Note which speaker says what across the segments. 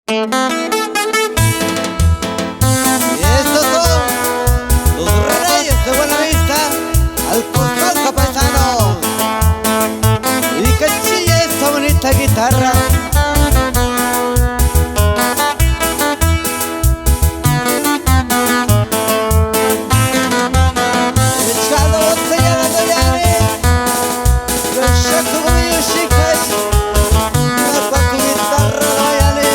Speaker 1: Y estos son los reyes de Buenavista, al costal paisano. Y que chilla esta bonita guitarra. Echando botella de doyare, que shaku gomiyo shikai, pa con guitarra doyare.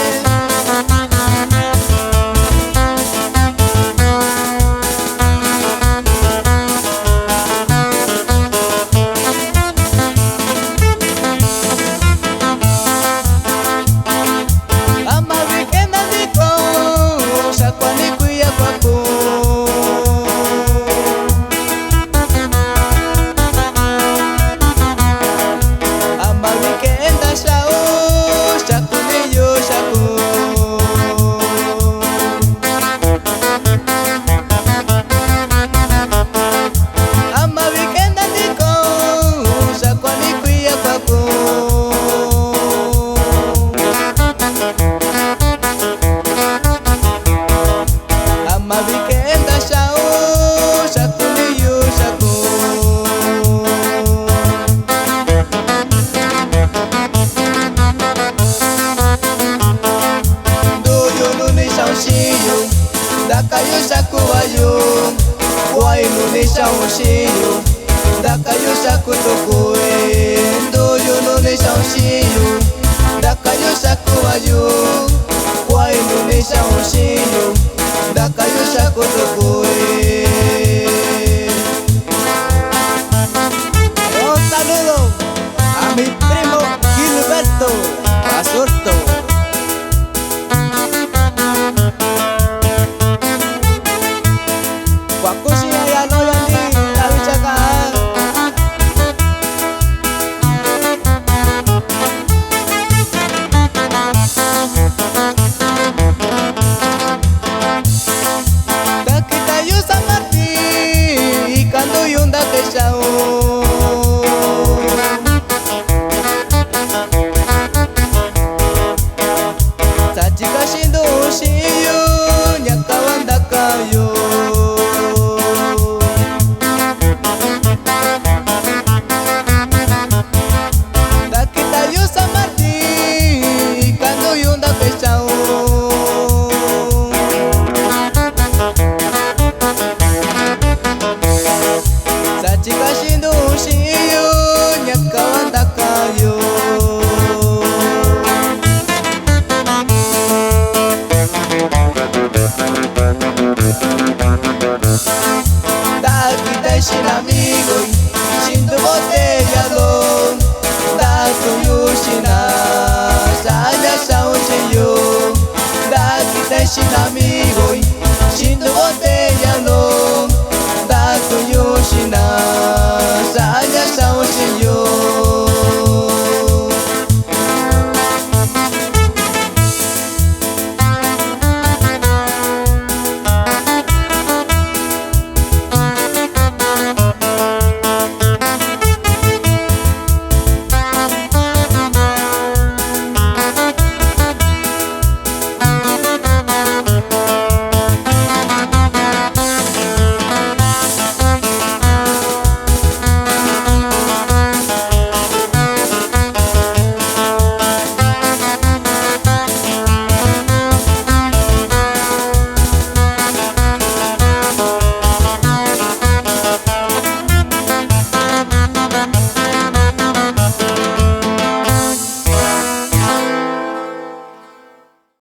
Speaker 1: Dakayo shakuwayo, wai nunisha unshiyo. Dakayo shakutokoe, doyo nunisha unshiyo. Dakayo shakuwayo, wai nunisha unshiyo. Dakayo shakutokoe. Un saludo a mi primo Gilberto Basurto. Sin amigo y sin tu botella don, da tu yushina, saya shauchiyo, da kita sin